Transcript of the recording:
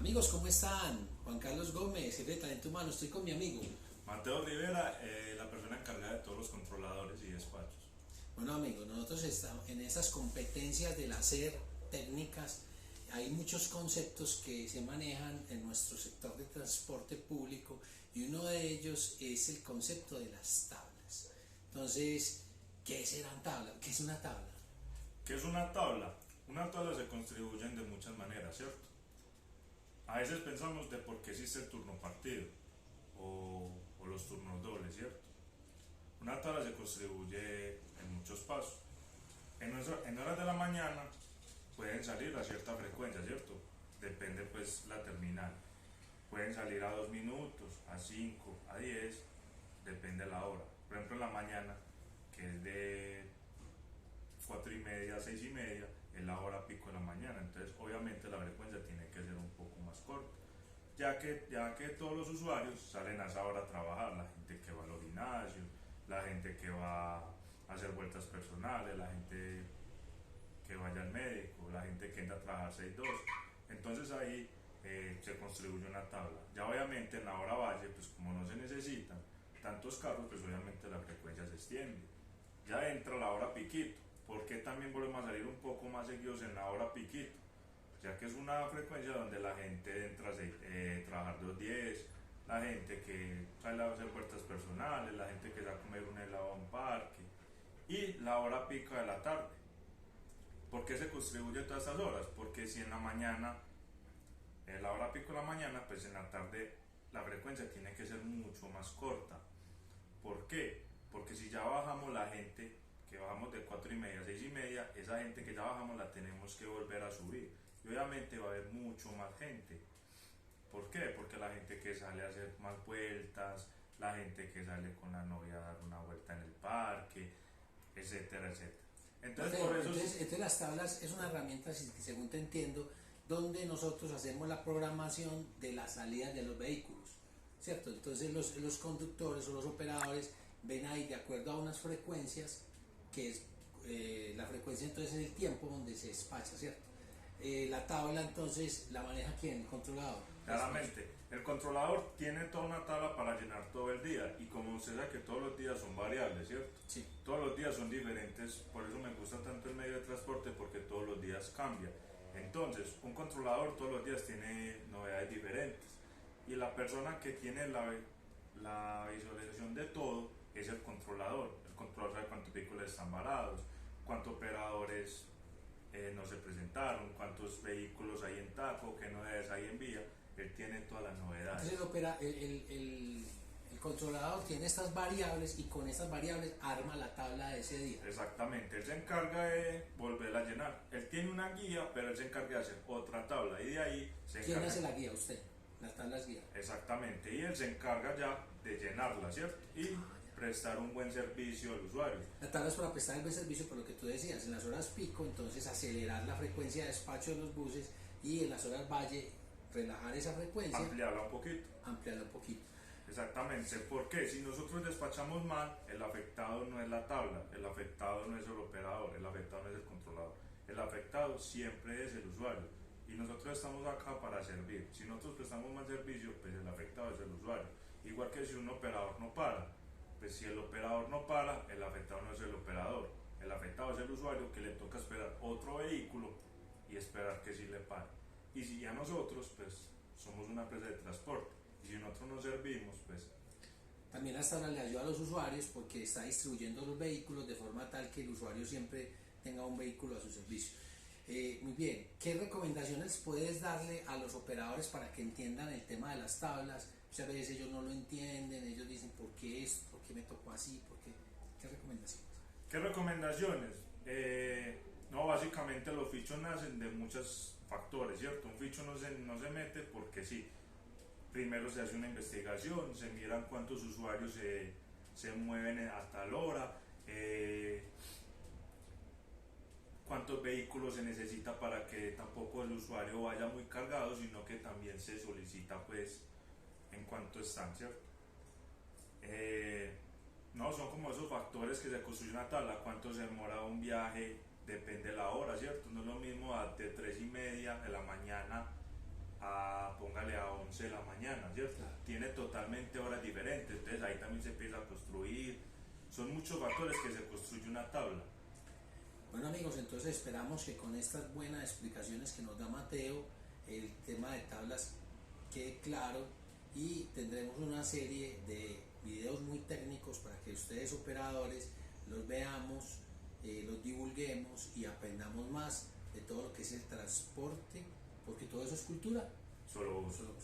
Amigos, ¿cómo están? Juan Carlos Gómez, jefe de talento humano, estoy con mi amigo. Mateo Rivera, la persona encargada de todos los controladores y despachos. Bueno amigos, nosotros estamos en esas competencias del hacer técnicas. Hay muchos conceptos que se manejan en nuestro sector de transporte público y uno de ellos es el concepto de las tablas. Entonces, ¿qué serán tablas? ¿Qué es una tabla? ¿Qué es una tabla? Una tabla se contribuyen de muchas maneras, ¿cierto? A veces pensamos de por qué existe el turno partido o los turnos dobles, ¿cierto? Una tabla se contribuye en muchos pasos. En horas de la mañana pueden salir a cierta frecuencia, ¿cierto? Depende pues la terminal. Pueden salir a 2 minutos, a 5, a 10, depende de la hora. Por ejemplo en la mañana, que es de 4:30 a 6:30, es la hora pico de la mañana, entonces obviamente la frecuencia tiene que ser un poco más corta, ya que todos los usuarios salen a esa hora a trabajar, la gente que va al gimnasio, la gente que va a hacer vueltas personales, la gente que vaya al médico, la gente que entra a trabajar 6:2, entonces ahí se construye una tabla. Ya obviamente en la hora valle, pues como no se necesitan tantos carros, pues obviamente la frecuencia se extiende. Ya entra la hora piquito, porque también volvemos a salir un poco más seguidos en la hora piquito, ya que es una frecuencia donde la gente entra a trabajar 2:10, la gente que sale a hacer puertas personales, la gente que va a comer un helado a un parque, y la hora pica de la tarde. ¿Por qué se contribuye todas estas horas? Porque si en la mañana, en la hora pico de la mañana, pues en la tarde la frecuencia tiene que ser mucho más corta. ¿Por qué? Porque si ya bajamos la gente, que bajamos de 4:30 a 6:30, esa gente que ya bajamos la tenemos que volver a subir. Y obviamente va a haber mucho más gente. ¿Por qué? Porque la gente que sale a hacer más vueltas, la gente que sale con la novia a dar una vuelta en el parque, etcétera, etcétera. Entonces, Mateo, por eso entonces las tablas es una herramienta, según te entiendo, donde nosotros hacemos la programación de la salida de los vehículos, ¿cierto? Entonces los conductores o los operadores ven ahí de acuerdo a unas frecuencias, que es la frecuencia entonces es el tiempo donde se despacha, ¿cierto? La tabla entonces la maneja quién, el controlador. claramente, el controlador tiene toda una tabla para llenar todo el día y como usted sabe que todos los días son variables, ¿cierto? Sí. Todos los días son diferentes, por eso me gusta tanto el medio de transporte porque todos los días cambia. Entonces, un controlador todos los días tiene novedades diferentes y la persona que tiene la visualización de todo es el controlador. El controlador sabe cuántos vehículos están varados, cuántos operadores no se presentaron, cuántos vehículos hay en taco, qué novedades hay en vía. Él tiene todas las novedades. Entonces el controlador tiene estas variables y con estas variables arma la tabla de ese día. Exactamente, él se encarga de volverla a llenar. Él tiene una guía, pero él se encarga de hacer otra tabla y de ahí se ¿Quién encarga. hace la guía? Usted. Las tablas guía. Exactamente, y él se encarga ya de llenarla, ¿cierto? Y prestar un buen servicio al usuario. La tabla es para prestar el buen servicio, por lo que tú decías, en las horas pico, entonces acelerar la frecuencia de despacho de los buses y en las horas valle relajar esa frecuencia, Ampliarla un poquito. ampliarla un poquito. Exactamente, porque si nosotros despachamos mal, el afectado no es la tabla, el afectado no es el operador, el afectado no es el controlador, el afectado siempre es el usuario y nosotros estamos acá para servir. Si nosotros prestamos mal servicio, pues el afectado es el usuario. Igual que si un operador no para, pues si el operador no para, el afectado no es el operador, el afectado es el usuario que le toca esperar otro vehículo y esperar que sí le pare. Y si a nosotros, pues somos una empresa de transporte, y si nosotros no servimos, pues También la tabla le ayuda a los usuarios porque está distribuyendo los vehículos de forma tal que el usuario siempre tenga un vehículo a su servicio. Muy bien, ¿qué recomendaciones puedes darle a los operadores para que entiendan el tema de las tablas? Muchas veces ellos no lo entienden, ellos dicen ¿por qué esto? ¿Por qué me tocó así? ¿Por qué? ¿Qué recomendaciones? ¿qué recomendaciones? No, básicamente los fichos nacen de muchos factores, ¿cierto? Un ficho no se mete porque sí. Primero se hace una investigación, se miran cuántos usuarios se mueven a tal hora, cuántos vehículos se necesita para que tampoco el usuario vaya muy cargado, sino que también se solicita pues en cuánto están, ¿cierto? No, son como esos factores que se construye una tabla, cuánto se demora un viaje, depende de la hora, ¿cierto? No es lo mismo de 3:30 de la mañana a 11 de la mañana, ¿cierto? Claro. Tiene totalmente horas diferentes, entonces ahí también se empieza a construir. Son muchos factores que se construye una tabla. Bueno amigos, entonces esperamos que con estas buenas explicaciones que nos da Mateo, el tema de tablas quede claro y tendremos una serie de videos muy técnicos para que ustedes operadores los veamos, los divulguemos y aprendamos más de todo lo que es el transporte, porque todo eso es cultura. Solo Solo-